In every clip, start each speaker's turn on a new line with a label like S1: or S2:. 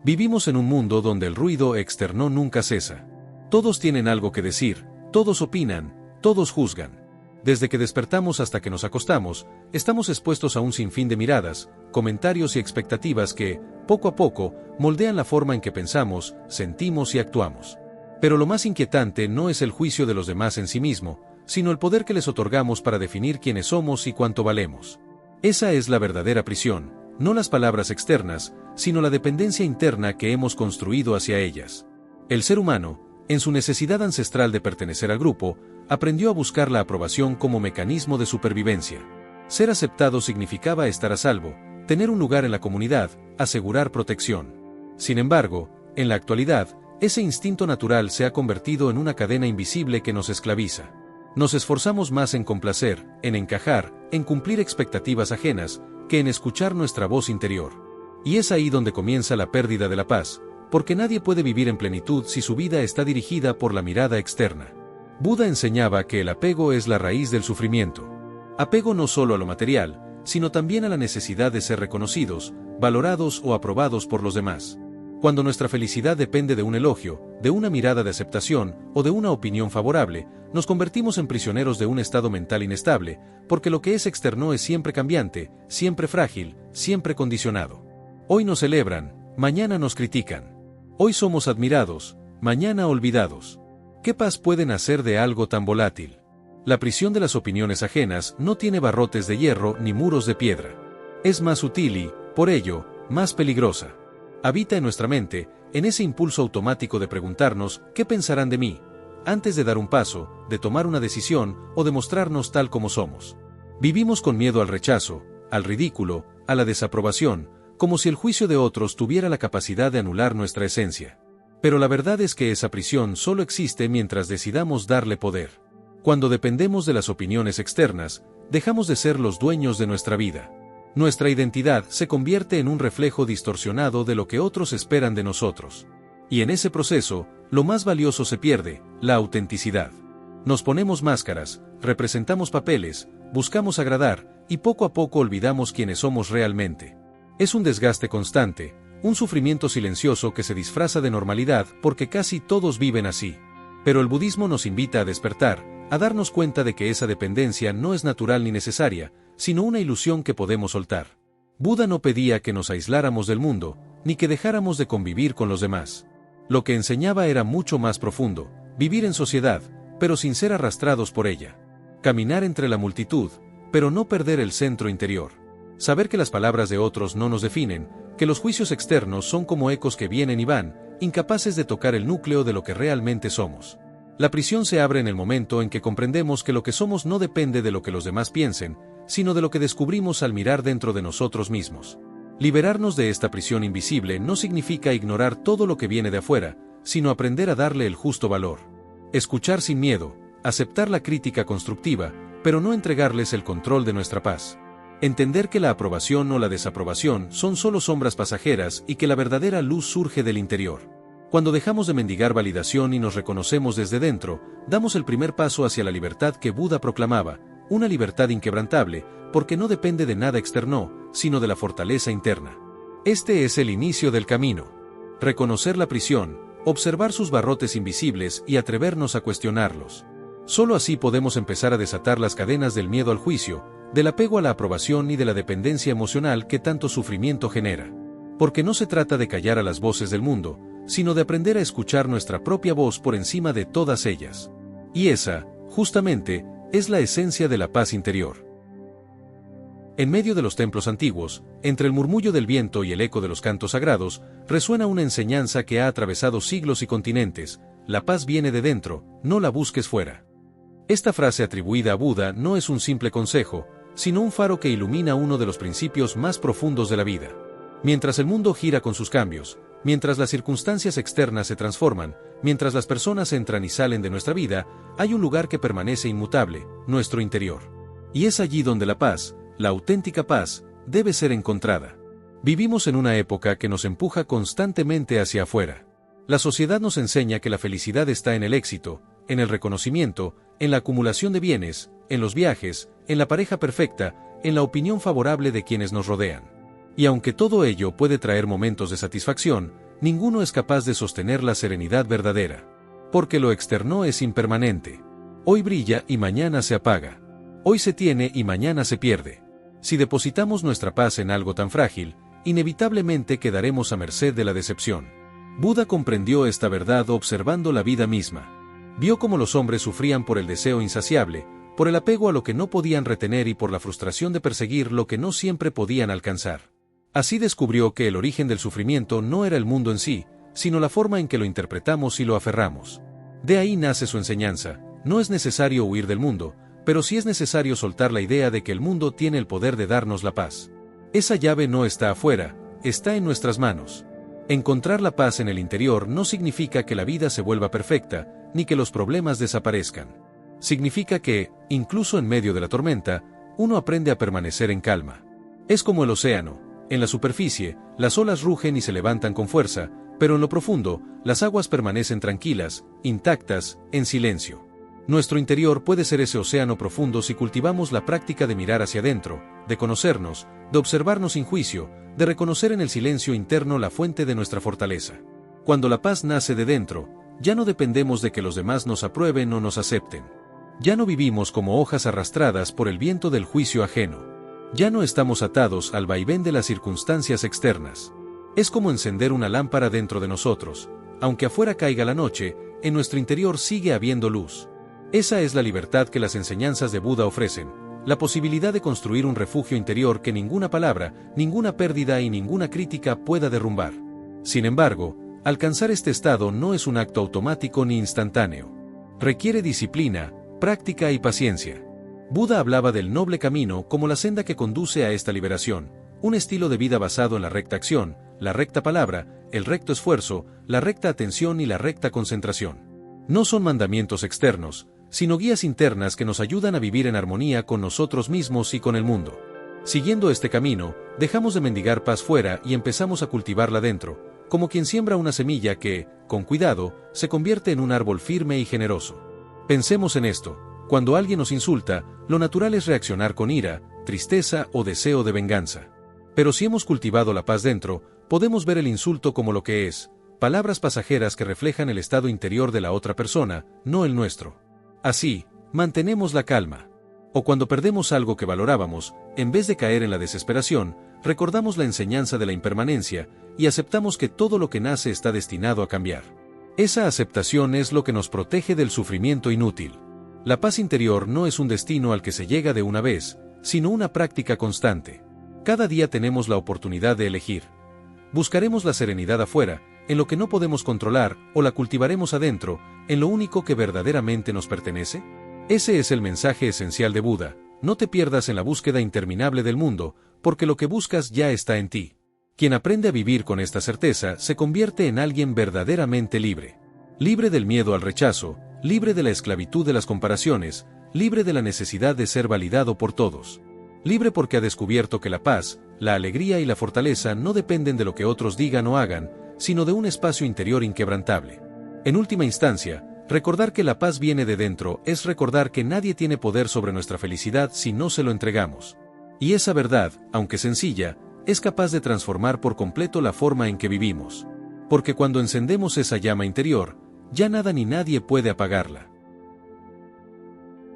S1: Vivimos en un mundo donde el ruido externo nunca cesa. Todos tienen algo que decir, todos opinan, todos juzgan. Desde que despertamos hasta que nos acostamos, estamos expuestos a un sinfín de miradas, comentarios y expectativas que, poco a poco, moldean la forma en que pensamos, sentimos y actuamos. Pero lo más inquietante no es el juicio de los demás en sí mismo, sino el poder que les otorgamos para definir quiénes somos y cuánto valemos. Esa es la verdadera prisión, no las palabras externas, sino la dependencia interna que hemos construido hacia ellas. El ser humano, en su necesidad ancestral de pertenecer al grupo, aprendió a buscar la aprobación como mecanismo de supervivencia. Ser aceptado significaba estar a salvo, tener un lugar en la comunidad, asegurar protección. Sin embargo, en la actualidad, ese instinto natural se ha convertido en una cadena invisible que nos esclaviza. Nos esforzamos más en complacer, en encajar, en cumplir expectativas ajenas, que en escuchar nuestra voz interior. Y es ahí donde comienza la pérdida de la paz, porque nadie puede vivir en plenitud si su vida está dirigida por la mirada externa. Buda enseñaba que el apego es la raíz del sufrimiento. Apego no solo a lo material, sino también a la necesidad de ser reconocidos, valorados o aprobados por los demás. Cuando nuestra felicidad depende de un elogio, de una mirada de aceptación o de una opinión favorable, nos convertimos en prisioneros de un estado mental inestable, porque lo que es externo es siempre cambiante, siempre frágil, siempre condicionado. Hoy nos celebran, mañana nos critican. Hoy somos admirados, mañana olvidados. ¿Qué paz pueden hacer de algo tan volátil? La prisión de las opiniones ajenas no tiene barrotes de hierro ni muros de piedra. Es más sutil y, por ello, más peligrosa. Habita en nuestra mente, en ese impulso automático de preguntarnos ¿qué pensarán de mí?, antes de dar un paso, de tomar una decisión o de mostrarnos tal como somos. Vivimos con miedo al rechazo, al ridículo, a la desaprobación, como si el juicio de otros tuviera la capacidad de anular nuestra esencia. Pero la verdad es que esa prisión solo existe mientras decidamos darle poder. Cuando dependemos de las opiniones externas, dejamos de ser los dueños de nuestra vida. Nuestra identidad se convierte en un reflejo distorsionado de lo que otros esperan de nosotros. Y en ese proceso, lo más valioso se pierde, la autenticidad. Nos ponemos máscaras, representamos papeles, buscamos agradar, y poco a poco olvidamos quiénes somos realmente. Es un desgaste constante, un sufrimiento silencioso que se disfraza de normalidad porque casi todos viven así. Pero el budismo nos invita a despertar, a darnos cuenta de que esa dependencia no es natural ni necesaria, sino una ilusión que podemos soltar. Buda no pedía que nos aisláramos del mundo, ni que dejáramos de convivir con los demás. Lo que enseñaba era mucho más profundo, vivir en sociedad, pero sin ser arrastrados por ella. Caminar entre la multitud, pero no perder el centro interior. Saber que las palabras de otros no nos definen, que los juicios externos son como ecos que vienen y van, incapaces de tocar el núcleo de lo que realmente somos. La prisión se abre en el momento en que comprendemos que lo que somos no depende de lo que los demás piensen, sino de lo que descubrimos al mirar dentro de nosotros mismos. Liberarnos de esta prisión invisible no significa ignorar todo lo que viene de afuera, sino aprender a darle el justo valor. Escuchar sin miedo, aceptar la crítica constructiva, pero no entregarles el control de nuestra paz. Entender que la aprobación o la desaprobación son solo sombras pasajeras y que la verdadera luz surge del interior. Cuando dejamos de mendigar validación y nos reconocemos desde dentro, damos el primer paso hacia la libertad que Buda proclamaba, una libertad inquebrantable, porque no depende de nada externo, sino de la fortaleza interna. Este es el inicio del camino. Reconocer la prisión, observar sus barrotes invisibles y atrevernos a cuestionarlos. Solo así podemos empezar a desatar las cadenas del miedo al juicio, del apego a la aprobación y de la dependencia emocional que tanto sufrimiento genera. Porque no se trata de callar a las voces del mundo, sino de aprender a escuchar nuestra propia voz por encima de todas ellas. Y esa, justamente, es la esencia de la paz interior. En medio de los templos antiguos, entre el murmullo del viento y el eco de los cantos sagrados, resuena una enseñanza que ha atravesado siglos y continentes: la paz viene de dentro, no la busques fuera. Esta frase atribuida a Buda no es un simple consejo, sino un faro que ilumina uno de los principios más profundos de la vida. Mientras el mundo gira con sus cambios, mientras las circunstancias externas se transforman, mientras las personas entran y salen de nuestra vida, hay un lugar que permanece inmutable, nuestro interior. Y es allí donde la paz, la auténtica paz, debe ser encontrada. Vivimos en una época que nos empuja constantemente hacia afuera. La sociedad nos enseña que la felicidad está en el éxito, en el reconocimiento, en la acumulación de bienes, en los viajes, en la pareja perfecta, en la opinión favorable de quienes nos rodean. Y aunque todo ello puede traer momentos de satisfacción, ninguno es capaz de sostener la serenidad verdadera. Porque lo externo es impermanente. Hoy brilla y mañana se apaga. Hoy se tiene y mañana se pierde. Si depositamos nuestra paz en algo tan frágil, inevitablemente quedaremos a merced de la decepción. Buda comprendió esta verdad observando la vida misma. Vio cómo los hombres sufrían por el deseo insaciable, por el apego a lo que no podían retener y por la frustración de perseguir lo que no siempre podían alcanzar. Así descubrió que el origen del sufrimiento no era el mundo en sí, sino la forma en que lo interpretamos y lo aferramos. De ahí nace su enseñanza: no es necesario huir del mundo, pero sí es necesario soltar la idea de que el mundo tiene el poder de darnos la paz. Esa llave no está afuera, está en nuestras manos. Encontrar la paz en el interior no significa que la vida se vuelva perfecta, ni que los problemas desaparezcan. Significa que, incluso en medio de la tormenta, uno aprende a permanecer en calma. Es como el océano: en la superficie, las olas rugen y se levantan con fuerza, pero en lo profundo, las aguas permanecen tranquilas, intactas, en silencio. Nuestro interior puede ser ese océano profundo si cultivamos la práctica de mirar hacia adentro, de conocernos, de observarnos sin juicio, de reconocer en el silencio interno la fuente de nuestra fortaleza. Cuando la paz nace de dentro, ya no dependemos de que los demás nos aprueben o nos acepten. Ya no vivimos como hojas arrastradas por el viento del juicio ajeno. Ya no estamos atados al vaivén de las circunstancias externas. Es como encender una lámpara dentro de nosotros. Aunque afuera caiga la noche, en nuestro interior sigue habiendo luz. Esa es la libertad que las enseñanzas de Buda ofrecen, la posibilidad de construir un refugio interior que ninguna palabra, ninguna pérdida y ninguna crítica pueda derrumbar. Sin embargo, alcanzar este estado no es un acto automático ni instantáneo. Requiere disciplina, práctica y paciencia. Buda hablaba del noble camino como la senda que conduce a esta liberación, un estilo de vida basado en la recta acción, la recta palabra, el recto esfuerzo, la recta atención y la recta concentración. No son mandamientos externos, sino guías internas que nos ayudan a vivir en armonía con nosotros mismos y con el mundo. Siguiendo este camino, dejamos de mendigar paz fuera y empezamos a cultivarla dentro, como quien siembra una semilla que, con cuidado, se convierte en un árbol firme y generoso. Pensemos en esto: cuando alguien nos insulta, lo natural es reaccionar con ira, tristeza o deseo de venganza. Pero si hemos cultivado la paz dentro, podemos ver el insulto como lo que es: palabras pasajeras que reflejan el estado interior de la otra persona, no el nuestro. Así, mantenemos la calma. O cuando perdemos algo que valorábamos, en vez de caer en la desesperación, recordamos la enseñanza de la impermanencia y aceptamos que todo lo que nace está destinado a cambiar. Esa aceptación es lo que nos protege del sufrimiento inútil. La paz interior no es un destino al que se llega de una vez, sino una práctica constante. Cada día tenemos la oportunidad de elegir. ¿Buscaremos la serenidad afuera, en lo que no podemos controlar, o la cultivaremos adentro, en lo único que verdaderamente nos pertenece? Ese es el mensaje esencial de Buda: no te pierdas en la búsqueda interminable del mundo, porque lo que buscas ya está en ti. Quien aprende a vivir con esta certeza se convierte en alguien verdaderamente libre. Libre del miedo al rechazo, libre de la esclavitud de las comparaciones, libre de la necesidad de ser validado por todos. Libre porque ha descubierto que la paz, la alegría y la fortaleza no dependen de lo que otros digan o hagan, sino de un espacio interior inquebrantable. En última instancia, recordar que la paz viene de dentro es recordar que nadie tiene poder sobre nuestra felicidad si no se lo entregamos. Y esa verdad, aunque sencilla, es capaz de transformar por completo la forma en que vivimos. Porque cuando encendemos esa llama interior, ya nada ni nadie puede apagarla.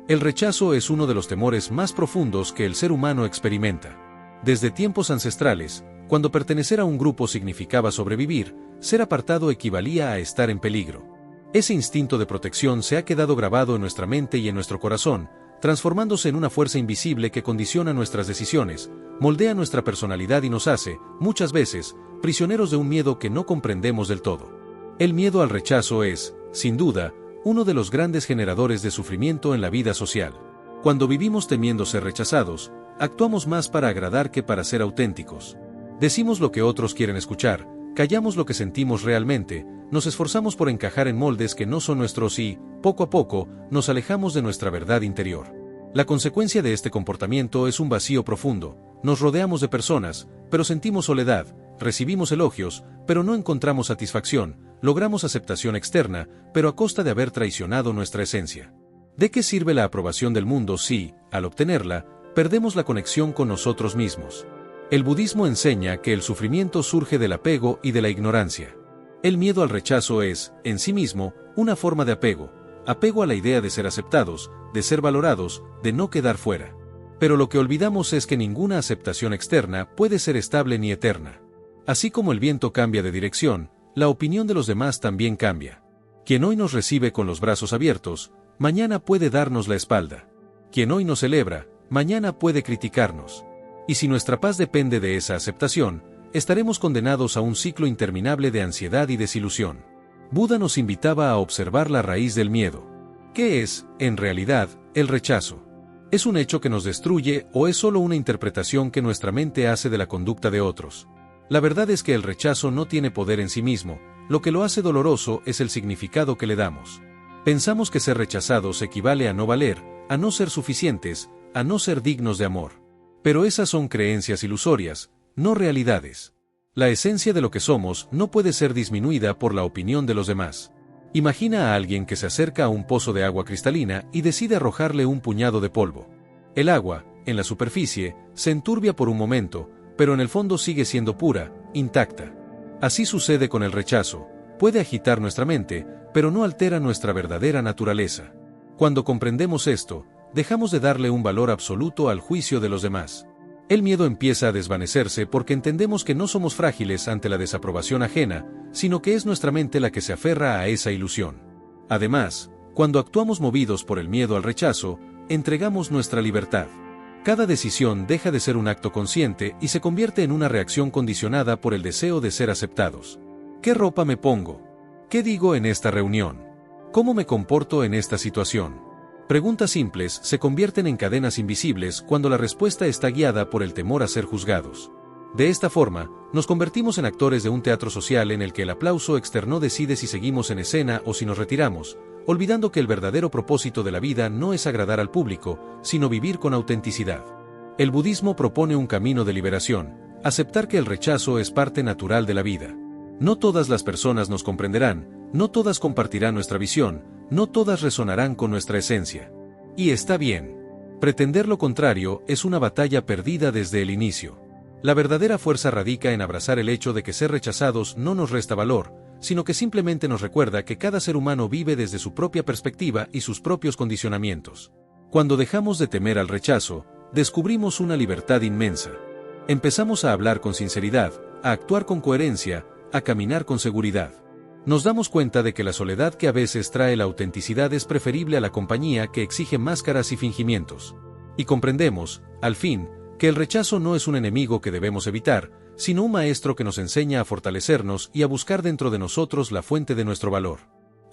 S1: El rechazo es uno de los temores más profundos que el ser humano experimenta. Desde tiempos ancestrales, cuando pertenecer a un grupo significaba sobrevivir, ser apartado equivalía a estar en peligro. Ese instinto de protección se ha quedado grabado en nuestra mente y en nuestro corazón, transformándose en una fuerza invisible que condiciona nuestras decisiones, moldea nuestra personalidad y nos hace, muchas veces, prisioneros de un miedo que no comprendemos del todo. El miedo al rechazo es, sin duda, uno de los grandes generadores de sufrimiento en la vida social. Cuando vivimos temiendo ser rechazados, actuamos más para agradar que para ser auténticos. Decimos lo que otros quieren escuchar, callamos lo que sentimos realmente, nos esforzamos por encajar en moldes que no son nuestros y, poco a poco, nos alejamos de nuestra verdad interior. La consecuencia de este comportamiento es un vacío profundo. Nos rodeamos de personas, pero sentimos soledad, recibimos elogios, pero no encontramos satisfacción, logramos aceptación externa, pero a costa de haber traicionado nuestra esencia. ¿De qué sirve la aprobación del mundo si, al obtenerla, perdemos la conexión con nosotros mismos? El budismo enseña que el sufrimiento surge del apego y de la ignorancia. El miedo al rechazo es, en sí mismo, una forma de apego a la idea de ser aceptados, de ser valorados, de no quedar fuera. Pero lo que olvidamos es que ninguna aceptación externa puede ser estable ni eterna. Así como el viento cambia de dirección, la opinión de los demás también cambia. Quien hoy nos recibe con los brazos abiertos, mañana puede darnos la espalda. Quien hoy nos celebra, mañana puede criticarnos. Y si nuestra paz depende de esa aceptación, estaremos condenados a un ciclo interminable de ansiedad y desilusión. Buda nos invitaba a observar la raíz del miedo. ¿Qué es, en realidad, el rechazo? ¿Es un hecho que nos destruye o es solo una interpretación que nuestra mente hace de la conducta de otros? La verdad es que el rechazo no tiene poder en sí mismo, lo que lo hace doloroso es el significado que le damos. Pensamos que ser rechazados equivale a no valer, a no ser suficientes, a no ser dignos de amor. Pero esas son creencias ilusorias, no realidades. La esencia de lo que somos no puede ser disminuida por la opinión de los demás. Imagina a alguien que se acerca a un pozo de agua cristalina y decide arrojarle un puñado de polvo. El agua, en la superficie, se enturbia por un momento, pero en el fondo sigue siendo pura, intacta. Así sucede con el rechazo, puede agitar nuestra mente, pero no altera nuestra verdadera naturaleza. Cuando comprendemos esto, dejamos de darle un valor absoluto al juicio de los demás. El miedo empieza a desvanecerse porque entendemos que no somos frágiles ante la desaprobación ajena, sino que es nuestra mente la que se aferra a esa ilusión. Además, cuando actuamos movidos por el miedo al rechazo, entregamos nuestra libertad. Cada decisión deja de ser un acto consciente y se convierte en una reacción condicionada por el deseo de ser aceptados. ¿Qué ropa me pongo? ¿Qué digo en esta reunión? ¿Cómo me comporto en esta situación? Preguntas simples se convierten en cadenas invisibles cuando la respuesta está guiada por el temor a ser juzgados. De esta forma, nos convertimos en actores de un teatro social en el que el aplauso externo decide si seguimos en escena o si nos retiramos, olvidando que el verdadero propósito de la vida no es agradar al público, sino vivir con autenticidad. El budismo propone un camino de liberación, aceptar que el rechazo es parte natural de la vida. No todas las personas nos comprenderán, no todas compartirán nuestra visión, no todas resonarán con nuestra esencia. Y está bien. Pretender lo contrario es una batalla perdida desde el inicio. La verdadera fuerza radica en abrazar el hecho de que ser rechazados no nos resta valor, sino que simplemente nos recuerda que cada ser humano vive desde su propia perspectiva y sus propios condicionamientos. Cuando dejamos de temer al rechazo, descubrimos una libertad inmensa. Empezamos a hablar con sinceridad, a actuar con coherencia, a caminar con seguridad. Nos damos cuenta de que la soledad que a veces trae la autenticidad es preferible a la compañía que exige máscaras y fingimientos. Y comprendemos, al fin, que el rechazo no es un enemigo que debemos evitar, sino un maestro que nos enseña a fortalecernos y a buscar dentro de nosotros la fuente de nuestro valor.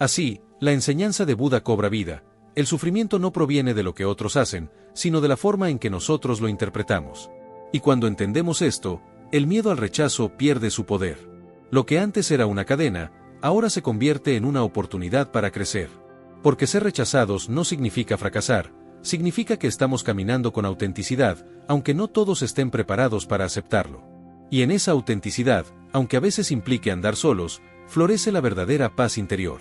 S1: Así, la enseñanza de Buda cobra vida. El sufrimiento no proviene de lo que otros hacen, sino de la forma en que nosotros lo interpretamos. Y cuando entendemos esto, el miedo al rechazo pierde su poder. Lo que antes era una cadena, ahora se convierte en una oportunidad para crecer. Porque ser rechazados no significa fracasar, significa que estamos caminando con autenticidad, aunque no todos estén preparados para aceptarlo. Y en esa autenticidad, aunque a veces implique andar solos, florece la verdadera paz interior.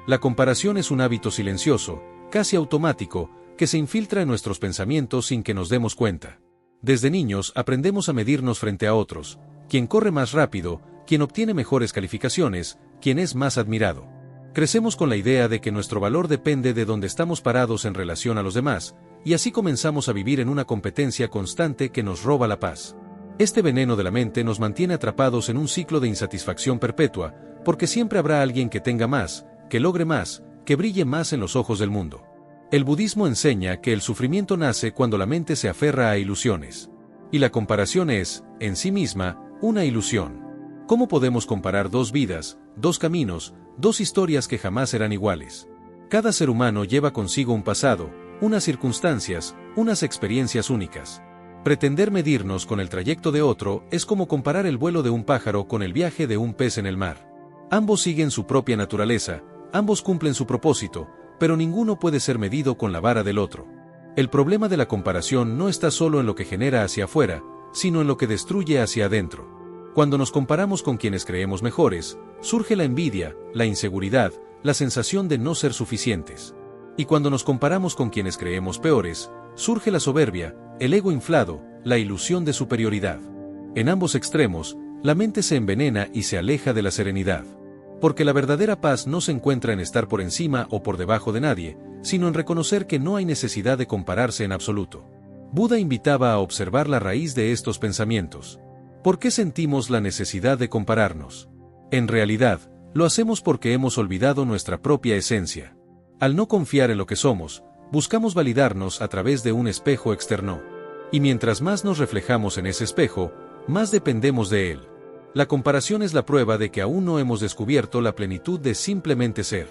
S1: La comparación es un hábito silencioso, casi automático, que se infiltra en nuestros pensamientos sin que nos demos cuenta. Desde niños aprendemos a medirnos frente a otros, quien corre más rápido, quien obtiene mejores calificaciones, quien es más admirado. Crecemos con la idea de que nuestro valor depende de dónde estamos parados en relación a los demás, y así comenzamos a vivir en una competencia constante que nos roba la paz. Este veneno de la mente nos mantiene atrapados en un ciclo de insatisfacción perpetua, porque siempre habrá alguien que tenga más, que logre más, que brille más en los ojos del mundo. El budismo enseña que el sufrimiento nace cuando la mente se aferra a ilusiones. Y la comparación es, en sí misma, una ilusión. ¿Cómo podemos comparar dos vidas, dos caminos, dos historias que jamás serán iguales? Cada ser humano lleva consigo un pasado, unas circunstancias, unas experiencias únicas. Pretender medirnos con el trayecto de otro es como comparar el vuelo de un pájaro con el viaje de un pez en el mar. Ambos siguen su propia naturaleza, ambos cumplen su propósito, pero ninguno puede ser medido con la vara del otro. El problema de la comparación no está solo en lo que genera hacia afuera, sino en lo que destruye hacia adentro. Cuando nos comparamos con quienes creemos mejores, surge la envidia, la inseguridad, la sensación de no ser suficientes. Y cuando nos comparamos con quienes creemos peores, surge la soberbia, el ego inflado, la ilusión de superioridad. En ambos extremos, La mente se envenena y se aleja de la serenidad. Porque la verdadera paz no se encuentra en estar por encima o por debajo de nadie, sino en reconocer que no hay necesidad de compararse en absoluto. Buda invitaba a observar la raíz de estos pensamientos. ¿Por qué sentimos la necesidad de compararnos? En realidad, lo hacemos porque hemos olvidado nuestra propia esencia. Al no confiar en lo que somos, buscamos validarnos a través de un espejo externo. Y mientras más nos reflejamos en ese espejo, más dependemos de él. La comparación es la prueba de que aún no hemos descubierto la plenitud de simplemente ser.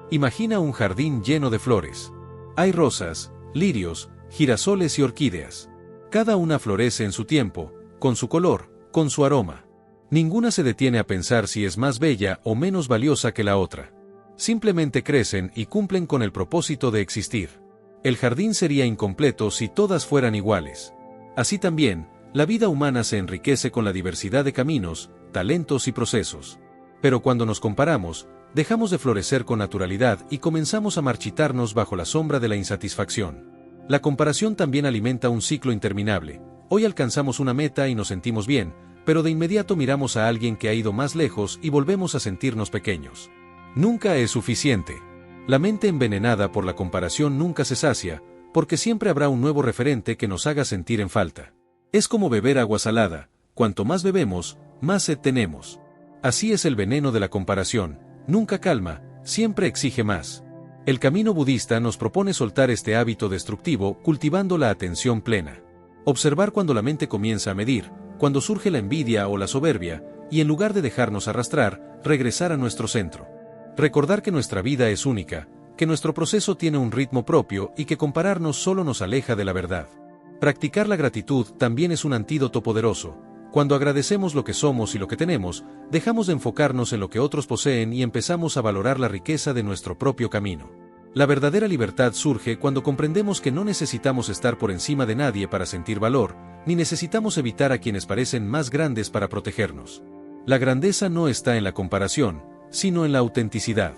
S1: Imagina un jardín lleno de flores. Hay rosas, lirios, girasoles y orquídeas. Cada una florece en su tiempo, con su color, con su aroma. Ninguna se detiene a pensar si es más bella o menos valiosa que la otra. Simplemente crecen y cumplen con el propósito de existir. El jardín sería incompleto si todas fueran iguales. Así también, la vida humana se enriquece con la diversidad de caminos, talentos y procesos. Pero cuando nos comparamos, dejamos de florecer con naturalidad y comenzamos a marchitarnos bajo la sombra de la insatisfacción. La comparación también alimenta un ciclo interminable. Hoy alcanzamos una meta y nos sentimos bien, pero de inmediato miramos a alguien que ha ido más lejos y volvemos a sentirnos pequeños. Nunca es suficiente. La mente envenenada por la comparación nunca se sacia, porque siempre habrá un nuevo referente que nos haga sentir en falta. Es como beber agua salada, cuanto más bebemos, más sed tenemos. Así es el veneno de la comparación, nunca calma, siempre exige más. El camino budista nos propone soltar este hábito destructivo cultivando la atención plena. Observar cuando la mente comienza a medir, cuando surge la envidia o la soberbia, y en lugar de dejarnos arrastrar, regresar a nuestro centro. Recordar que nuestra vida es única, que nuestro proceso tiene un ritmo propio y que compararnos solo nos aleja de la verdad. Practicar la gratitud también es un antídoto poderoso. Cuando agradecemos lo que somos y lo que tenemos, dejamos de enfocarnos en lo que otros poseen y empezamos a valorar la riqueza de nuestro propio camino. La verdadera libertad surge cuando comprendemos que no necesitamos estar por encima de nadie para sentir valor, ni necesitamos evitar a quienes parecen más grandes para protegernos. La grandeza no está en la comparación, sino en la autenticidad.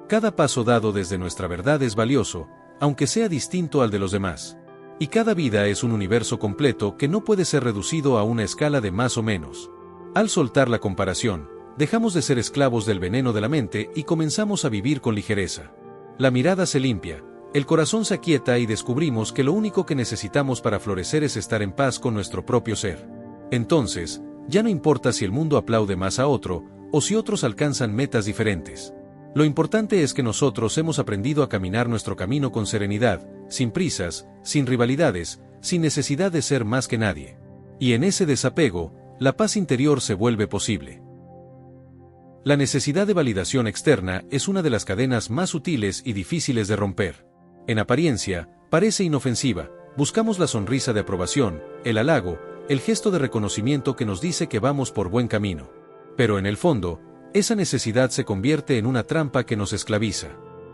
S1: Cada paso dado desde nuestra verdad es valioso, aunque sea distinto al de los demás. Y cada vida es un universo completo que no puede ser reducido a una escala de más o menos. Al soltar la comparación, dejamos de ser esclavos del veneno de la mente y comenzamos a vivir con ligereza. La mirada se limpia, el corazón se aquieta y descubrimos que lo único que necesitamos para florecer es estar en paz con nuestro propio ser. Entonces, ya no importa si el mundo aplaude más a otro, o si otros alcanzan metas diferentes. Lo importante es que nosotros hemos aprendido a caminar nuestro camino con serenidad, sin prisas, sin rivalidades, sin necesidad de ser más que nadie. Y en ese desapego, la paz interior se vuelve posible. La necesidad de validación externa es una de las cadenas más sutiles y difíciles de romper. En apariencia, parece inofensiva, buscamos la sonrisa de aprobación, el halago, el gesto de reconocimiento que nos dice que vamos por buen camino. Pero en el fondo, esa necesidad se convierte en una trampa que nos esclaviza.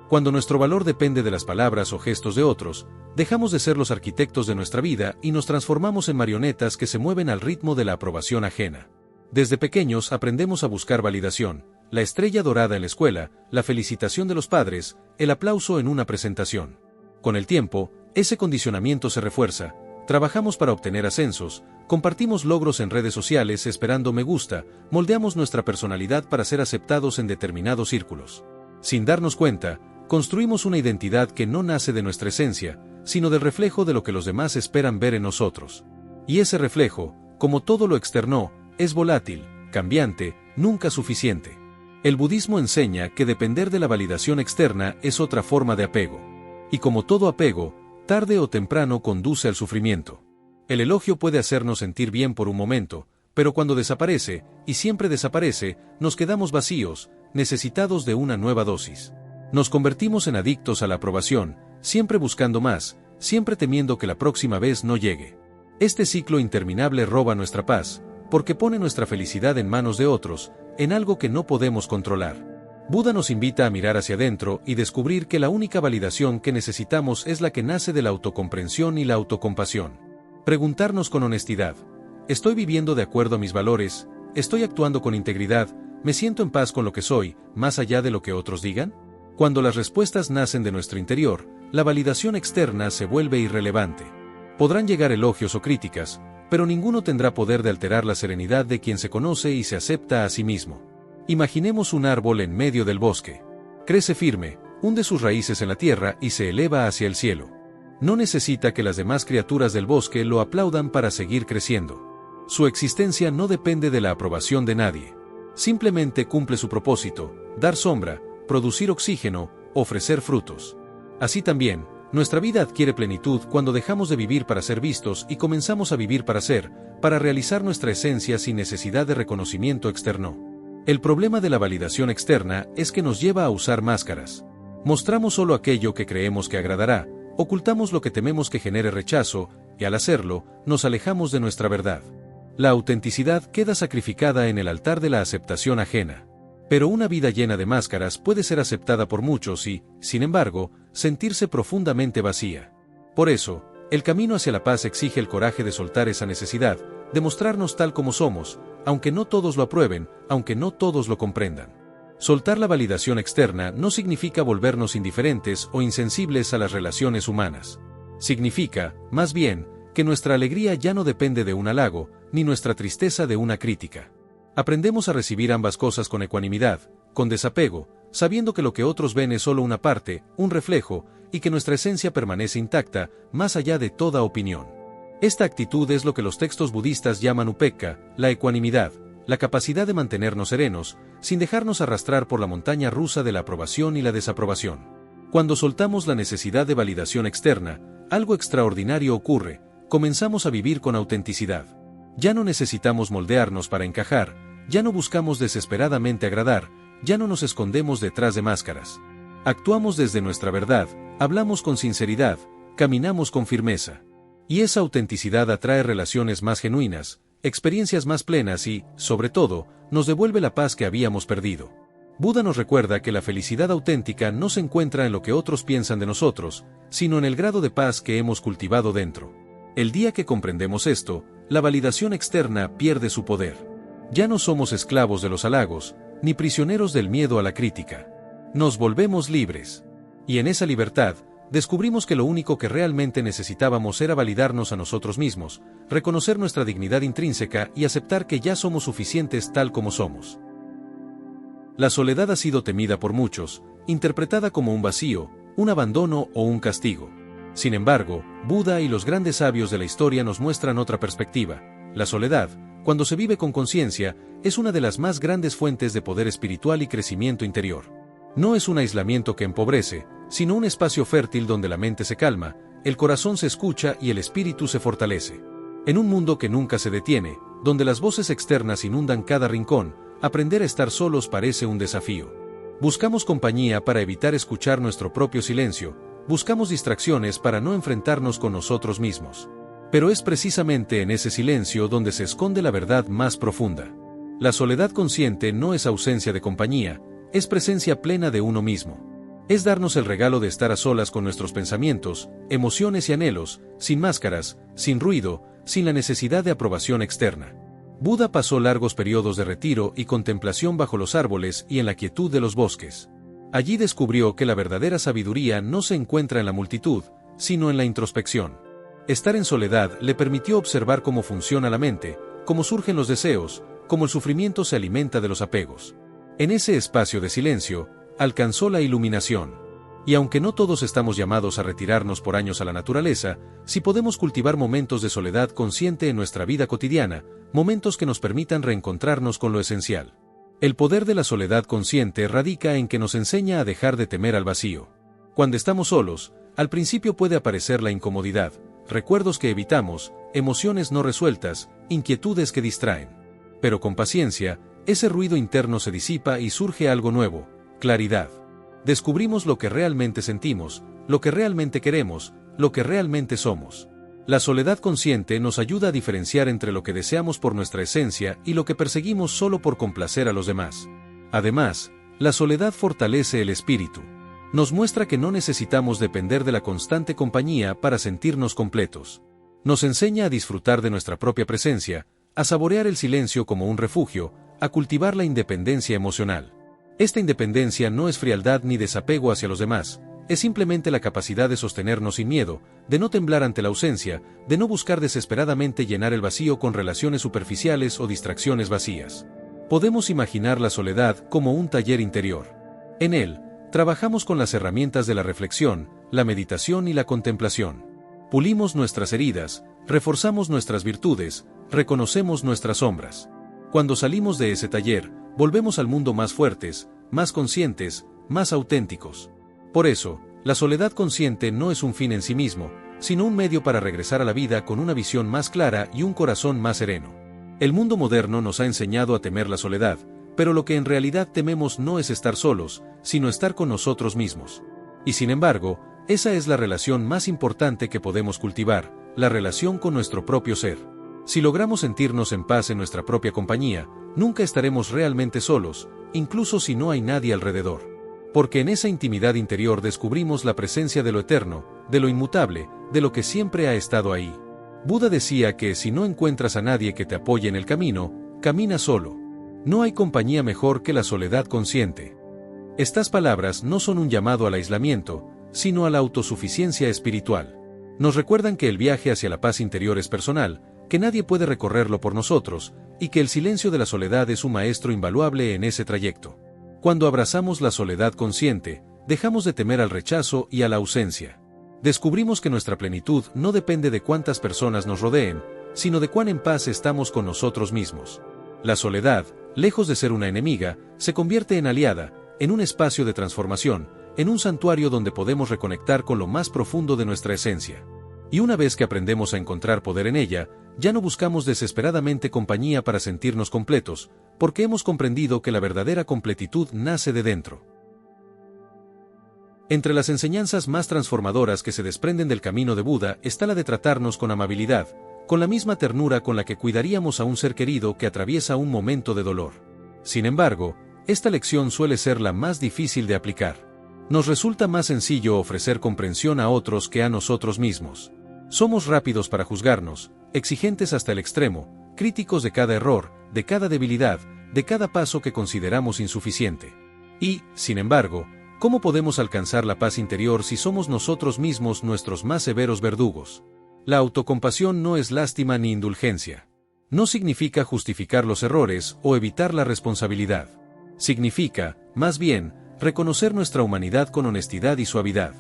S1: Cuando nuestro valor depende de las palabras o gestos de otros, dejamos de ser los arquitectos de nuestra vida y nos transformamos en marionetas que se mueven al ritmo de la aprobación ajena. Desde pequeños aprendemos a buscar validación, la estrella dorada en la escuela, la felicitación de los padres, el aplauso en una presentación. Con el tiempo, ese condicionamiento se refuerza, trabajamos para obtener ascensos, compartimos logros en redes sociales esperando me gusta, moldeamos nuestra personalidad para ser aceptados en determinados círculos. Sin darnos cuenta, construimos una identidad que no nace de nuestra esencia, sino del reflejo de lo que los demás esperan ver en nosotros. Y ese reflejo, como todo lo externo, es volátil, cambiante, nunca suficiente. El budismo enseña que depender de la validación externa es otra forma de apego. Y como todo apego, tarde o temprano conduce al sufrimiento. El elogio puede hacernos sentir bien por un momento, pero cuando desaparece, y siempre desaparece, nos quedamos vacíos, necesitados de una nueva dosis. Nos convertimos en adictos a la aprobación, siempre buscando más, siempre temiendo que la próxima vez no llegue. Este ciclo interminable roba nuestra paz, porque pone nuestra felicidad en manos de otros, en algo que no podemos controlar. Buda nos invita a mirar hacia adentro y descubrir que la única validación que necesitamos es la que nace de la autocomprensión y la autocompasión. Preguntarnos con honestidad: ¿estoy viviendo de acuerdo a mis valores? ¿Estoy actuando con integridad? ¿Me siento en paz con lo que soy, más allá de lo que otros digan? Cuando las respuestas nacen de nuestro interior, la validación externa se vuelve irrelevante. Podrán llegar elogios o críticas, pero ninguno tendrá poder de alterar la serenidad de quien se conoce y se acepta a sí mismo. Imaginemos un árbol en medio del bosque. Crece firme, hunde sus raíces en la tierra y se eleva hacia el cielo. No necesita que las demás criaturas del bosque lo aplaudan para seguir creciendo. Su existencia no depende de la aprobación de nadie. Simplemente cumple su propósito: dar sombra, producir oxígeno, ofrecer frutos. Así también, nuestra vida adquiere plenitud cuando dejamos de vivir para ser vistos y comenzamos a vivir para ser, para realizar nuestra esencia sin necesidad de reconocimiento externo. El problema de la validación externa es que nos lleva a usar máscaras. Mostramos solo aquello que creemos que agradará, ocultamos lo que tememos que genere rechazo, y al hacerlo, nos alejamos de nuestra verdad. La autenticidad queda sacrificada en el altar de la aceptación ajena. Pero una vida llena de máscaras puede ser aceptada por muchos y, sin embargo, sentirse profundamente vacía. Por eso, el camino hacia la paz exige el coraje de soltar esa necesidad, de mostrarnos tal como somos, aunque no todos lo aprueben, aunque no todos lo comprendan. Soltar la validación externa no significa volvernos indiferentes o insensibles a las relaciones humanas. Significa, más bien, que nuestra alegría ya no depende de un halago, ni nuestra tristeza de una crítica. Aprendemos a recibir ambas cosas con ecuanimidad, con desapego, sabiendo que lo que otros ven es solo una parte, un reflejo, y que nuestra esencia permanece intacta, más allá de toda opinión. Esta actitud es lo que los textos budistas llaman upekkha, la ecuanimidad, la capacidad de mantenernos serenos, sin dejarnos arrastrar por la montaña rusa de la aprobación y la desaprobación. Cuando soltamos la necesidad de validación externa, algo extraordinario ocurre: comenzamos a vivir con autenticidad. Ya no necesitamos moldearnos para encajar, ya no buscamos desesperadamente agradar, ya no nos escondemos detrás de máscaras. Actuamos desde nuestra verdad, hablamos con sinceridad, caminamos con firmeza. Y esa autenticidad atrae relaciones más genuinas, experiencias más plenas y, sobre todo, nos devuelve la paz que habíamos perdido. Buda nos recuerda que la felicidad auténtica no se encuentra en lo que otros piensan de nosotros, sino en el grado de paz que hemos cultivado dentro. El día que comprendemos esto, la validación externa pierde su poder. Ya no somos esclavos de los halagos, ni prisioneros del miedo a la crítica. Nos volvemos libres. Y en esa libertad, descubrimos que lo único que realmente necesitábamos era validarnos a nosotros mismos, reconocer nuestra dignidad intrínseca y aceptar que ya somos suficientes tal como somos. La soledad ha sido temida por muchos, interpretada como un vacío, un abandono o un castigo. Sin embargo, Buda y los grandes sabios de la historia nos muestran otra perspectiva. La soledad, cuando se vive con conciencia, es una de las más grandes fuentes de poder espiritual y crecimiento interior. No es un aislamiento que empobrece, sino un espacio fértil donde la mente se calma, el corazón se escucha y el espíritu se fortalece. En un mundo que nunca se detiene, donde las voces externas inundan cada rincón, aprender a estar solos parece un desafío. Buscamos compañía para evitar escuchar nuestro propio silencio, buscamos distracciones para no enfrentarnos con nosotros mismos. Pero es precisamente en ese silencio donde se esconde la verdad más profunda. La soledad consciente no es ausencia de compañía, es presencia plena de uno mismo. Es darnos el regalo de estar a solas con nuestros pensamientos, emociones y anhelos, sin máscaras, sin ruido, sin la necesidad de aprobación externa. Buda pasó largos periodos de retiro y contemplación bajo los árboles y en la quietud de los bosques. Allí descubrió que la verdadera sabiduría no se encuentra en la multitud, sino en la introspección. Estar en soledad le permitió observar cómo funciona la mente, cómo surgen los deseos, cómo el sufrimiento se alimenta de los apegos. En ese espacio de silencio, alcanzó la iluminación. Y aunque no todos estamos llamados a retirarnos por años a la naturaleza, sí podemos cultivar momentos de soledad consciente en nuestra vida cotidiana, momentos que nos permitan reencontrarnos con lo esencial. El poder de la soledad consciente radica en que nos enseña a dejar de temer al vacío. Cuando estamos solos, al principio puede aparecer la incomodidad, recuerdos que evitamos, emociones no resueltas, inquietudes que distraen. Pero con paciencia, ese ruido interno se disipa y surge algo nuevo: claridad. Descubrimos lo que realmente sentimos, lo que realmente queremos, lo que realmente somos. La soledad consciente nos ayuda a diferenciar entre lo que deseamos por nuestra esencia y lo que perseguimos solo por complacer a los demás. Además, la soledad fortalece el espíritu. Nos muestra que no necesitamos depender de la constante compañía para sentirnos completos. Nos enseña a disfrutar de nuestra propia presencia, a saborear el silencio como un refugio, a cultivar la independencia emocional. Esta independencia no es frialdad ni desapego hacia los demás, es simplemente la capacidad de sostenernos sin miedo, de no temblar ante la ausencia, de no buscar desesperadamente llenar el vacío con relaciones superficiales o distracciones vacías. Podemos imaginar la soledad como un taller interior. En él, trabajamos con las herramientas de la reflexión, la meditación y la contemplación. Pulimos nuestras heridas, reforzamos nuestras virtudes, reconocemos nuestras sombras. Cuando salimos de ese taller, volvemos al mundo más fuertes, más conscientes, más auténticos. Por eso, la soledad consciente no es un fin en sí mismo, sino un medio para regresar a la vida con una visión más clara y un corazón más sereno. El mundo moderno nos ha enseñado a temer la soledad, pero lo que en realidad tememos no es estar solos, sino estar con nosotros mismos. Y sin embargo, esa es la relación más importante que podemos cultivar, la relación con nuestro propio ser. Si logramos sentirnos en paz en nuestra propia compañía, nunca estaremos realmente solos, incluso si no hay nadie alrededor. Porque en esa intimidad interior descubrimos la presencia de lo eterno, de lo inmutable, de lo que siempre ha estado ahí. Buda decía que si no encuentras a nadie que te apoye en el camino, camina solo. No hay compañía mejor que la soledad consciente. Estas palabras no son un llamado al aislamiento, sino a la autosuficiencia espiritual. Nos recuerdan que el viaje hacia la paz interior es personal, que nadie puede recorrerlo por nosotros, y que el silencio de la soledad es un maestro invaluable en ese trayecto. Cuando abrazamos la soledad consciente, dejamos de temer al rechazo y a la ausencia. Descubrimos que nuestra plenitud no depende de cuántas personas nos rodeen, sino de cuán en paz estamos con nosotros mismos. La soledad, lejos de ser una enemiga, se convierte en aliada, en un espacio de transformación, en un santuario donde podemos reconectar con lo más profundo de nuestra esencia. Y una vez que aprendemos a encontrar poder en ella, ya no buscamos desesperadamente compañía para sentirnos completos, porque hemos comprendido que la verdadera completitud nace de dentro. Entre las enseñanzas más transformadoras que se desprenden del camino de Buda está la de tratarnos con amabilidad, con la misma ternura con la que cuidaríamos a un ser querido que atraviesa un momento de dolor. Sin embargo, esta lección suele ser la más difícil de aplicar. Nos resulta más sencillo ofrecer comprensión a otros que a nosotros mismos. Somos rápidos para juzgarnos, exigentes hasta el extremo, críticos de cada error, de cada debilidad, de cada paso que consideramos insuficiente. Y, sin embargo, ¿cómo podemos alcanzar la paz interior si somos nosotros mismos nuestros más severos verdugos? La autocompasión no es lástima ni indulgencia. No significa justificar los errores o evitar la responsabilidad. Significa, más bien, reconocer nuestra humanidad con honestidad y suavidad.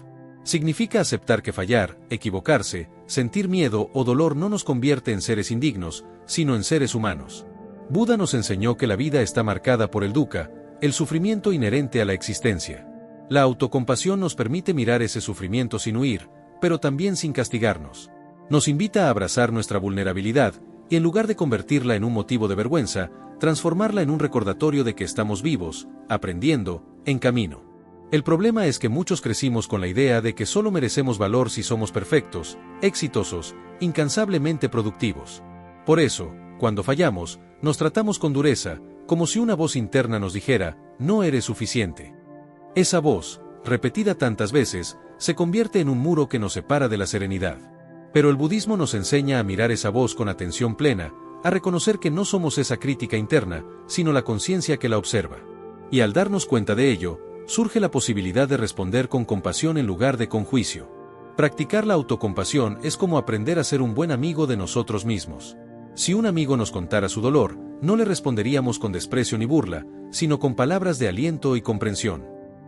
S1: Significa aceptar que fallar, equivocarse, sentir miedo o dolor no nos convierte en seres indignos, sino en seres humanos. Buda nos enseñó que la vida está marcada por el dukkha, el sufrimiento inherente a la existencia. La autocompasión nos permite mirar ese sufrimiento sin huir, pero también sin castigarnos. Nos invita a abrazar nuestra vulnerabilidad, y en lugar de convertirla en un motivo de vergüenza, transformarla en un recordatorio de que estamos vivos, aprendiendo, en camino. El problema es que muchos crecimos con la idea de que solo merecemos valor si somos perfectos, exitosos, incansablemente productivos. Por eso, cuando fallamos, nos tratamos con dureza, como si una voz interna nos dijera, no eres suficiente. Esa voz, repetida tantas veces, se convierte en un muro que nos separa de la serenidad. Pero el budismo nos enseña a mirar esa voz con atención plena, a reconocer que no somos esa crítica interna, sino la conciencia que la observa. Y al darnos cuenta de ello, surge la posibilidad de responder con compasión en lugar de con juicio. Practicar la autocompasión es como aprender a ser un buen amigo de nosotros mismos. Si un amigo nos contara su dolor, no le responderíamos con desprecio ni burla, sino con palabras de aliento y comprensión.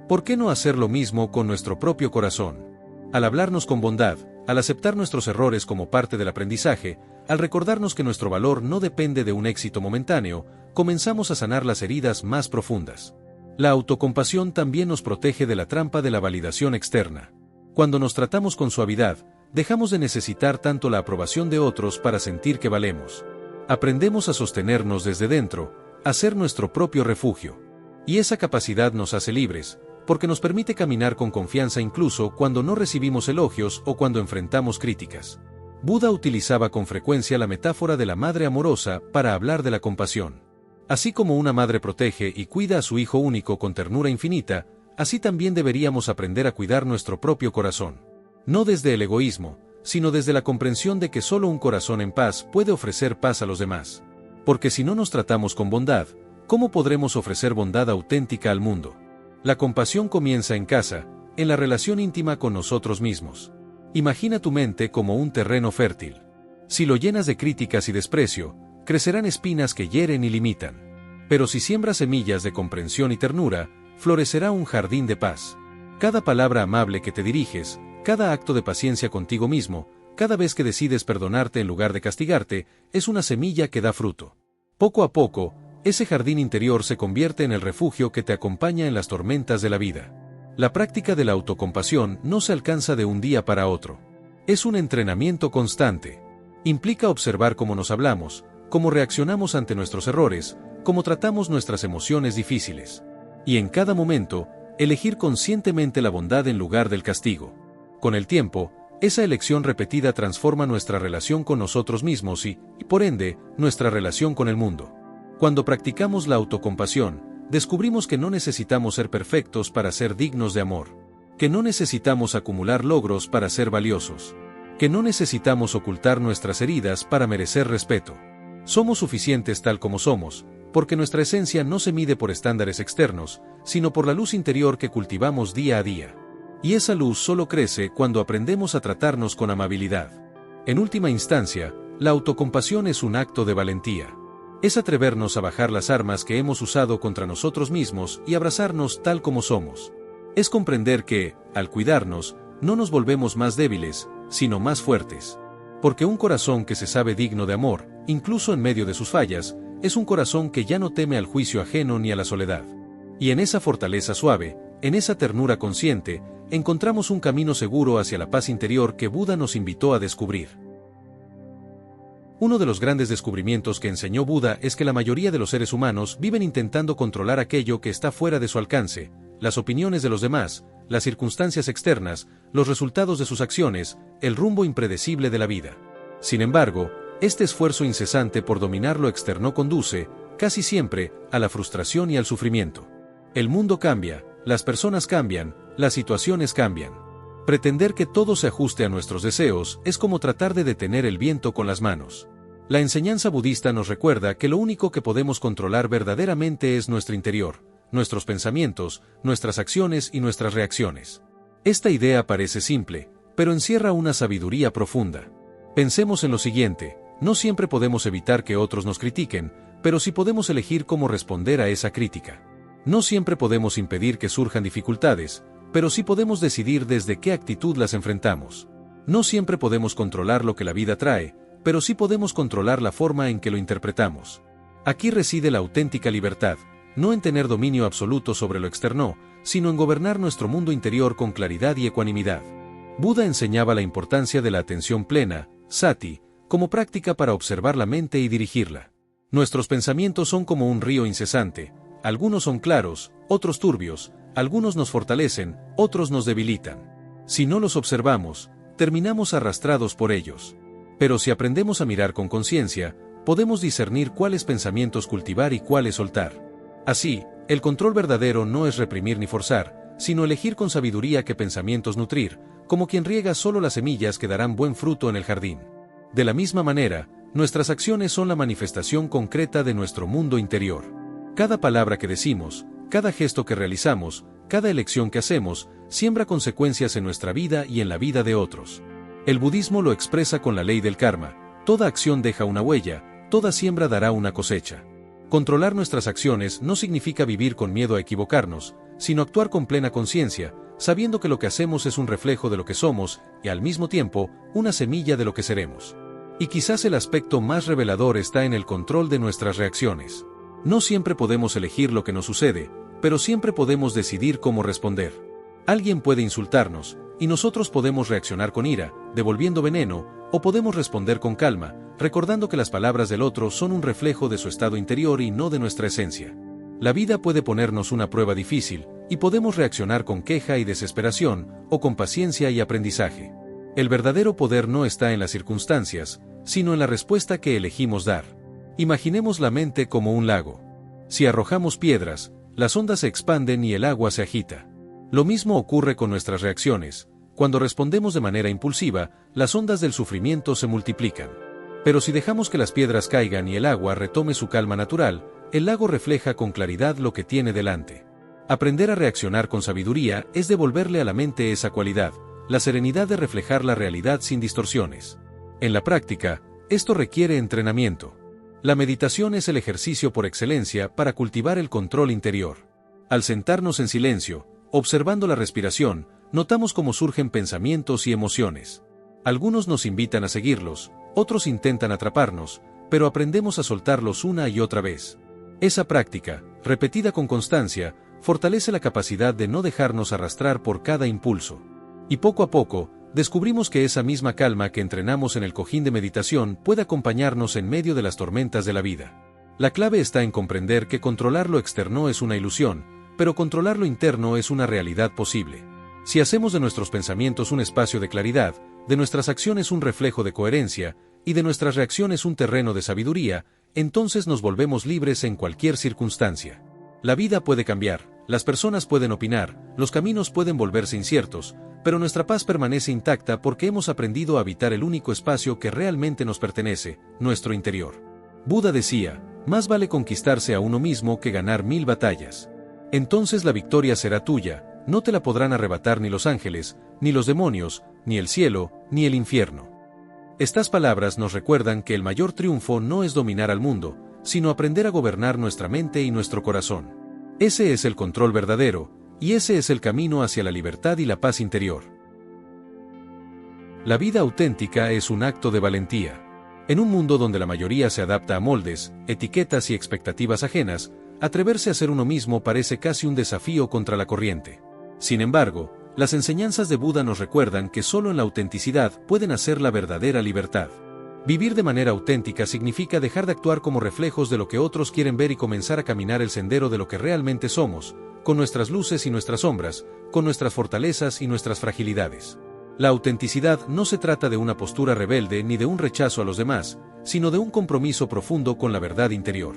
S1: ¿Por qué no hacer lo mismo con nuestro propio corazón? Al hablarnos con bondad, al aceptar nuestros errores como parte del aprendizaje, al recordarnos que nuestro valor no depende de un éxito momentáneo, comenzamos a sanar las heridas más profundas. La autocompasión también nos protege de la trampa de la validación externa. Cuando nos tratamos con suavidad, dejamos de necesitar tanto la aprobación de otros para sentir que valemos. Aprendemos a sostenernos desde dentro, a ser nuestro propio refugio. Y esa capacidad nos hace libres, porque nos permite caminar con confianza incluso cuando no recibimos elogios o cuando enfrentamos críticas. Buda utilizaba con frecuencia la metáfora de la madre amorosa para hablar de la compasión. Así como una madre protege y cuida a su hijo único con ternura infinita, así también deberíamos aprender a cuidar nuestro propio corazón. No desde el egoísmo, sino desde la comprensión de que solo un corazón en paz puede ofrecer paz a los demás. Porque si no nos tratamos con bondad, ¿cómo podremos ofrecer bondad auténtica al mundo? La compasión comienza en casa, en la relación íntima con nosotros mismos. Imagina tu mente como un terreno fértil. Si lo llenas de críticas y desprecio, crecerán espinas que hieren y limitan. Pero si siembras semillas de comprensión y ternura, florecerá un jardín de paz. Cada palabra amable que te diriges, cada acto de paciencia contigo mismo, cada vez que decides perdonarte en lugar de castigarte, es una semilla que da fruto. Poco a poco, ese jardín interior se convierte en el refugio que te acompaña en las tormentas de la vida. La práctica de la autocompasión no se alcanza de un día para otro. Es un entrenamiento constante. Implica observar cómo nos hablamos, cómo reaccionamos ante nuestros errores, cómo tratamos nuestras emociones difíciles. Y en cada momento, elegir conscientemente la bondad en lugar del castigo. Con el tiempo, esa elección repetida transforma nuestra relación con nosotros mismos y, por ende, nuestra relación con el mundo. Cuando practicamos la autocompasión, descubrimos que no necesitamos ser perfectos para ser dignos de amor, que no necesitamos acumular logros para ser valiosos, que no necesitamos ocultar nuestras heridas para merecer respeto. Somos suficientes tal como somos, porque nuestra esencia no se mide por estándares externos, sino por la luz interior que cultivamos día a día. Y esa luz solo crece cuando aprendemos a tratarnos con amabilidad. En última instancia, la autocompasión es un acto de valentía. Es atrevernos a bajar las armas que hemos usado contra nosotros mismos y abrazarnos tal como somos. Es comprender que, al cuidarnos, no nos volvemos más débiles, sino más fuertes. Porque un corazón que se sabe digno de amor, incluso en medio de sus fallas, es un corazón que ya no teme al juicio ajeno ni a la soledad. Y en esa fortaleza suave, en esa ternura consciente, encontramos un camino seguro hacia la paz interior que Buda nos invitó a descubrir. Uno de los grandes descubrimientos que enseñó Buda es que la mayoría de los seres humanos viven intentando controlar aquello que está fuera de su alcance, las opiniones de los demás, las circunstancias externas, los resultados de sus acciones, el rumbo impredecible de la vida. Sin embargo, este esfuerzo incesante por dominar lo externo conduce, casi siempre, a la frustración y al sufrimiento. El mundo cambia, las personas cambian, las situaciones cambian. Pretender que todo se ajuste a nuestros deseos es como tratar de detener el viento con las manos. La enseñanza budista nos recuerda que lo único que podemos controlar verdaderamente es nuestro interior, nuestros pensamientos, nuestras acciones y nuestras reacciones. Esta idea parece simple, pero encierra una sabiduría profunda. Pensemos en lo siguiente: no siempre podemos evitar que otros nos critiquen, pero sí podemos elegir cómo responder a esa crítica. No siempre podemos impedir que surjan dificultades, pero sí podemos decidir desde qué actitud las enfrentamos. No siempre podemos controlar lo que la vida trae, pero sí podemos controlar la forma en que lo interpretamos. Aquí reside la auténtica libertad, no en tener dominio absoluto sobre lo externo, sino en gobernar nuestro mundo interior con claridad y ecuanimidad. Buda enseñaba la importancia de la atención plena, sati, como práctica para observar la mente y dirigirla. Nuestros pensamientos son como un río incesante, algunos son claros, otros turbios, algunos nos fortalecen, otros nos debilitan. Si no los observamos, terminamos arrastrados por ellos. Pero si aprendemos a mirar con conciencia, podemos discernir cuáles pensamientos cultivar y cuáles soltar. Así, el control verdadero no es reprimir ni forzar, sino elegir con sabiduría qué pensamientos nutrir, como quien riega solo las semillas que darán buen fruto en el jardín. De la misma manera, nuestras acciones son la manifestación concreta de nuestro mundo interior. Cada palabra que decimos, cada gesto que realizamos, cada elección que hacemos, siembra consecuencias en nuestra vida y en la vida de otros. El budismo lo expresa con la ley del karma: toda acción deja una huella, toda siembra dará una cosecha. Controlar nuestras acciones no significa vivir con miedo a equivocarnos, sino actuar con plena conciencia, sabiendo que lo que hacemos es un reflejo de lo que somos y al mismo tiempo, una semilla de lo que seremos. Y quizás el aspecto más revelador está en el control de nuestras reacciones. No siempre podemos elegir lo que nos sucede, pero siempre podemos decidir cómo responder. Alguien puede insultarnos, y nosotros podemos reaccionar con ira, devolviendo veneno, o podemos responder con calma, recordando que las palabras del otro son un reflejo de su estado interior y no de nuestra esencia. La vida puede ponernos una prueba difícil, y podemos reaccionar con queja y desesperación, o con paciencia y aprendizaje. El verdadero poder no está en las circunstancias, sino en la respuesta que elegimos dar. Imaginemos la mente como un lago. Si arrojamos piedras, las ondas se expanden y el agua se agita. Lo mismo ocurre con nuestras reacciones. Cuando respondemos de manera impulsiva, las ondas del sufrimiento se multiplican. Pero si dejamos que las piedras caigan y el agua retome su calma natural, el lago refleja con claridad lo que tiene delante. Aprender a reaccionar con sabiduría es devolverle a la mente esa cualidad, la serenidad de reflejar la realidad sin distorsiones. En la práctica, esto requiere entrenamiento. La meditación es el ejercicio por excelencia para cultivar el control interior. Al sentarnos en silencio, observando la respiración, notamos cómo surgen pensamientos y emociones. Algunos nos invitan a seguirlos, otros intentan atraparnos, pero aprendemos a soltarlos una y otra vez. Esa práctica, repetida con constancia, fortalece la capacidad de no dejarnos arrastrar por cada impulso. Y poco a poco, descubrimos que esa misma calma que entrenamos en el cojín de meditación puede acompañarnos en medio de las tormentas de la vida. La clave está en comprender que controlar lo externo es una ilusión, pero controlar lo interno es una realidad posible. Si hacemos de nuestros pensamientos un espacio de claridad, de nuestras acciones un reflejo de coherencia, y de nuestras reacciones un terreno de sabiduría, entonces nos volvemos libres en cualquier circunstancia. La vida puede cambiar, las personas pueden opinar, los caminos pueden volverse inciertos, pero nuestra paz permanece intacta porque hemos aprendido a habitar el único espacio que realmente nos pertenece, nuestro interior. Buda decía, más vale conquistarse a uno mismo que ganar 1000 batallas. Entonces la victoria será tuya, no te la podrán arrebatar ni los ángeles, ni los demonios, ni el cielo, ni el infierno. Estas palabras nos recuerdan que el mayor triunfo no es dominar al mundo, sino aprender a gobernar nuestra mente y nuestro corazón. Ese es el control verdadero, y ese es el camino hacia la libertad y la paz interior. La vida auténtica es un acto de valentía. En un mundo donde la mayoría se adapta a moldes, etiquetas y expectativas ajenas, atreverse a ser uno mismo parece casi un desafío contra la corriente. Sin embargo, las enseñanzas de Buda nos recuerdan que solo en la autenticidad pueden hacer la verdadera libertad. Vivir de manera auténtica significa dejar de actuar como reflejos de lo que otros quieren ver y comenzar a caminar el sendero de lo que realmente somos, con nuestras luces y nuestras sombras, con nuestras fortalezas y nuestras fragilidades. La autenticidad no se trata de una postura rebelde ni de un rechazo a los demás, sino de un compromiso profundo con la verdad interior.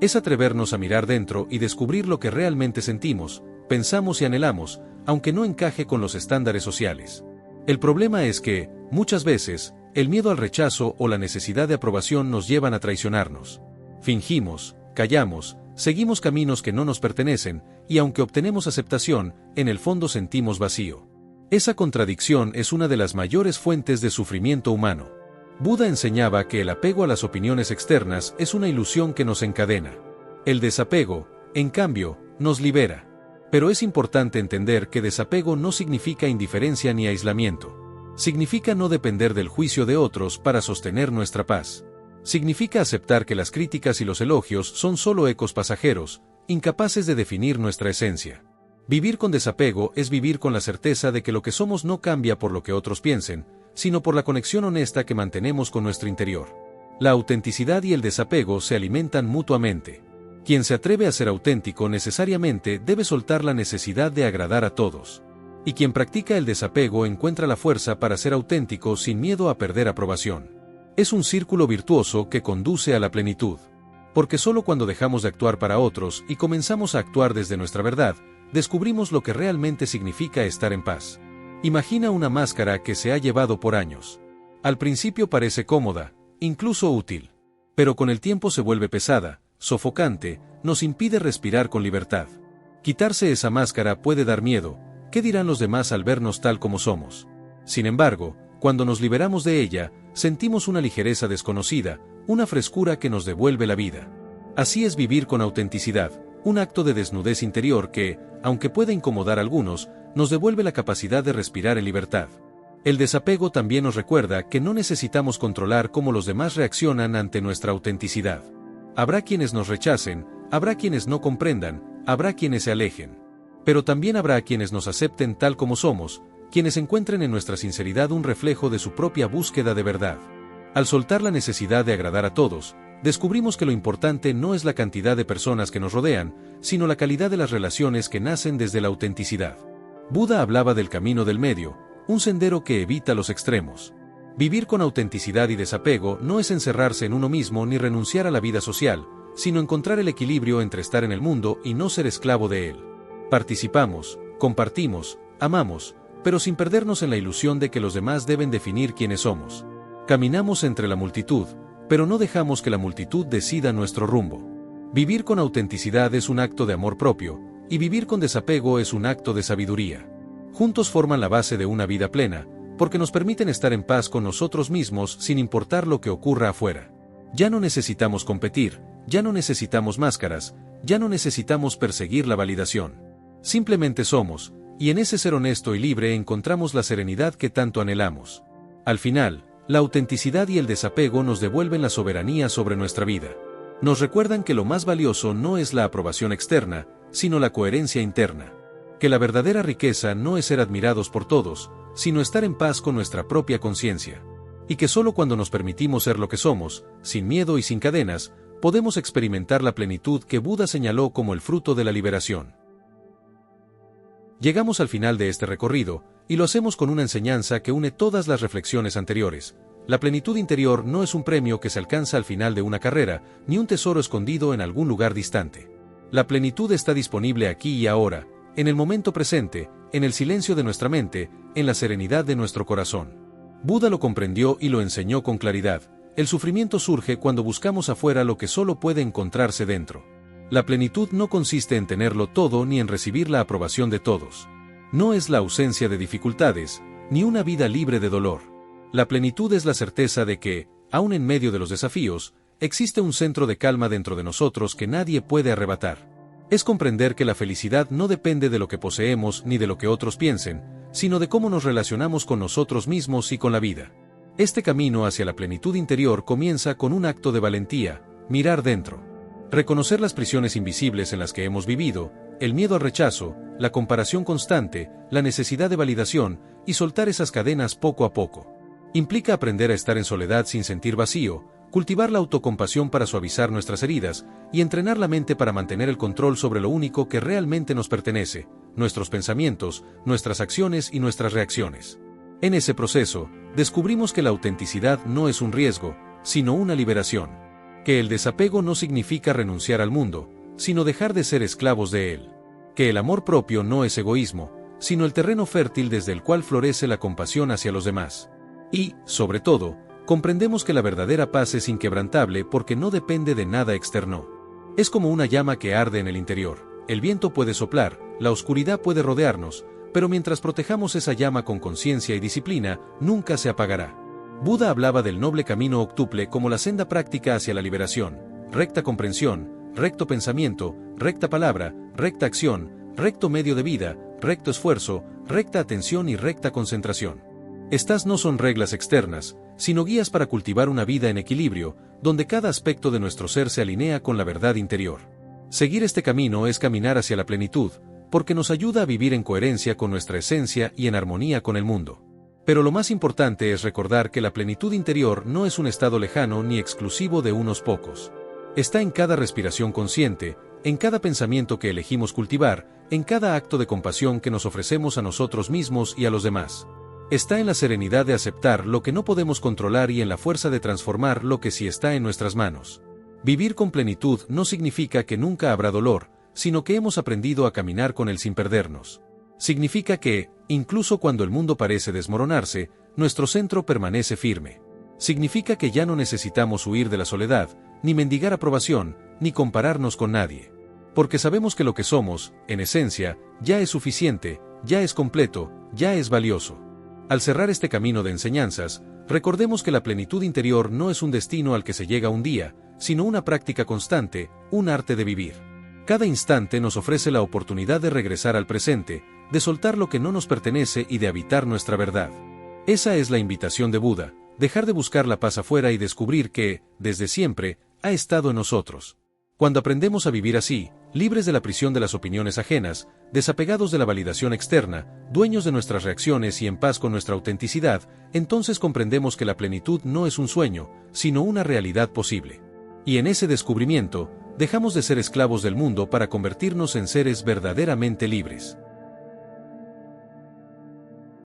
S1: Es atrevernos a mirar dentro y descubrir lo que realmente sentimos, pensamos y anhelamos, aunque no encaje con los estándares sociales. El problema es que, muchas veces, el miedo al rechazo o la necesidad de aprobación nos llevan a traicionarnos. Fingimos, callamos, seguimos caminos que no nos pertenecen, y aunque obtenemos aceptación, en el fondo sentimos vacío. Esa contradicción es una de las mayores fuentes de sufrimiento humano. Buda enseñaba que el apego a las opiniones externas es una ilusión que nos encadena. El desapego, en cambio, nos libera. Pero es importante entender que desapego no significa indiferencia ni aislamiento. Significa no depender del juicio de otros para sostener nuestra paz. Significa aceptar que las críticas y los elogios son solo ecos pasajeros, incapaces de definir nuestra esencia. Vivir con desapego es vivir con la certeza de que lo que somos no cambia por lo que otros piensen, sino por la conexión honesta que mantenemos con nuestro interior. La autenticidad y el desapego se alimentan mutuamente. Quien se atreve a ser auténtico necesariamente debe soltar la necesidad de agradar a todos. Y quien practica el desapego encuentra la fuerza para ser auténtico sin miedo a perder aprobación. Es un círculo virtuoso que conduce a la plenitud. Porque solo cuando dejamos de actuar para otros y comenzamos a actuar desde nuestra verdad, descubrimos lo que realmente significa estar en paz. Imagina una máscara que se ha llevado por años. Al principio parece cómoda, incluso útil. Pero con el tiempo se vuelve pesada, sofocante, nos impide respirar con libertad. Quitarse esa máscara puede dar miedo. ¿Qué dirán los demás al vernos tal como somos? Sin embargo, cuando nos liberamos de ella, sentimos una ligereza desconocida, una frescura que nos devuelve la vida. Así es vivir con autenticidad, un acto de desnudez interior que, aunque pueda incomodar a algunos, nos devuelve la capacidad de respirar en libertad. El desapego también nos recuerda que no necesitamos controlar cómo los demás reaccionan ante nuestra autenticidad. Habrá quienes nos rechacen, habrá quienes no comprendan, habrá quienes se alejen. Pero también habrá quienes nos acepten tal como somos, quienes encuentren en nuestra sinceridad un reflejo de su propia búsqueda de verdad. Al soltar la necesidad de agradar a todos, descubrimos que lo importante no es la cantidad de personas que nos rodean, sino la calidad de las relaciones que nacen desde la autenticidad. Buda hablaba del camino del medio, un sendero que evita los extremos. Vivir con autenticidad y desapego no es encerrarse en uno mismo ni renunciar a la vida social, sino encontrar el equilibrio entre estar en el mundo y no ser esclavo de él. Participamos, compartimos, amamos, pero sin perdernos en la ilusión de que los demás deben definir quiénes somos. Caminamos entre la multitud, pero no dejamos que la multitud decida nuestro rumbo. Vivir con autenticidad es un acto de amor propio, y vivir con desapego es un acto de sabiduría. Juntos forman la base de una vida plena, porque nos permiten estar en paz con nosotros mismos sin importar lo que ocurra afuera. Ya no necesitamos competir, ya no necesitamos máscaras, ya no necesitamos perseguir la validación. Simplemente somos, y en ese ser honesto y libre encontramos la serenidad que tanto anhelamos. Al final, la autenticidad y el desapego nos devuelven la soberanía sobre nuestra vida. Nos recuerdan que lo más valioso no es la aprobación externa, sino la coherencia interna. Que la verdadera riqueza no es ser admirados por todos, sino estar en paz con nuestra propia conciencia. Y que solo cuando nos permitimos ser lo que somos, sin miedo y sin cadenas, podemos experimentar la plenitud que Buda señaló como el fruto de la liberación. Llegamos al final de este recorrido, y lo hacemos con una enseñanza que une todas las reflexiones anteriores. La plenitud interior no es un premio que se alcanza al final de una carrera, ni un tesoro escondido en algún lugar distante. La plenitud está disponible aquí y ahora, en el momento presente, en el silencio de nuestra mente, en la serenidad de nuestro corazón. Buda lo comprendió y lo enseñó con claridad. El sufrimiento surge cuando buscamos afuera lo que solo puede encontrarse dentro. La plenitud no consiste en tenerlo todo ni en recibir la aprobación de todos. No es la ausencia de dificultades, ni una vida libre de dolor. La plenitud es la certeza de que, aun en medio de los desafíos, existe un centro de calma dentro de nosotros que nadie puede arrebatar. Es comprender que la felicidad no depende de lo que poseemos ni de lo que otros piensen, sino de cómo nos relacionamos con nosotros mismos y con la vida. Este camino hacia la plenitud interior comienza con un acto de valentía: mirar dentro. Reconocer las prisiones invisibles en las que hemos vivido, el miedo al rechazo, la comparación constante, la necesidad de validación, y soltar esas cadenas poco a poco. Implica aprender a estar en soledad sin sentir vacío, cultivar la autocompasión para suavizar nuestras heridas, y entrenar la mente para mantener el control sobre lo único que realmente nos pertenece: nuestros pensamientos, nuestras acciones y nuestras reacciones. En ese proceso, descubrimos que la autenticidad no es un riesgo, sino una liberación. Que el desapego no significa renunciar al mundo, sino dejar de ser esclavos de él. Que el amor propio no es egoísmo, sino el terreno fértil desde el cual florece la compasión hacia los demás. Y, sobre todo, comprendemos que la verdadera paz es inquebrantable porque no depende de nada externo. Es como una llama que arde en el interior. El viento puede soplar, la oscuridad puede rodearnos, pero mientras protejamos esa llama con conciencia y disciplina, nunca se apagará. Buda hablaba del noble camino octuple como la senda práctica hacia la liberación: recta comprensión, recto pensamiento, recta palabra, recta acción, recto medio de vida, recto esfuerzo, recta atención y recta concentración. Estas no son reglas externas, sino guías para cultivar una vida en equilibrio, donde cada aspecto de nuestro ser se alinea con la verdad interior. Seguir este camino es caminar hacia la plenitud, porque nos ayuda a vivir en coherencia con nuestra esencia y en armonía con el mundo. Pero lo más importante es recordar que la plenitud interior no es un estado lejano ni exclusivo de unos pocos. Está en cada respiración consciente, en cada pensamiento que elegimos cultivar, en cada acto de compasión que nos ofrecemos a nosotros mismos y a los demás. Está en la serenidad de aceptar lo que no podemos controlar y en la fuerza de transformar lo que sí está en nuestras manos. Vivir con plenitud no significa que nunca habrá dolor, sino que hemos aprendido a caminar con él sin perdernos. Significa que, incluso cuando el mundo parece desmoronarse, nuestro centro permanece firme. Significa que ya no necesitamos huir de la soledad, ni mendigar aprobación, ni compararnos con nadie. Porque sabemos que lo que somos, en esencia, ya es suficiente, ya es completo, ya es valioso. Al cerrar este camino de enseñanzas, recordemos que la plenitud interior no es un destino al que se llega un día, sino una práctica constante, un arte de vivir. Cada instante nos ofrece la oportunidad de regresar al presente, de soltar lo que no nos pertenece y de habitar nuestra verdad. Esa es la invitación de Buda: dejar de buscar la paz afuera y descubrir que, desde siempre, ha estado en nosotros. Cuando aprendemos a vivir así, libres de la prisión de las opiniones ajenas, desapegados de la validación externa, dueños de nuestras reacciones y en paz con nuestra autenticidad, entonces comprendemos que la plenitud no es un sueño, sino una realidad posible. Y en ese descubrimiento, dejamos de ser esclavos del mundo para convertirnos en seres verdaderamente libres.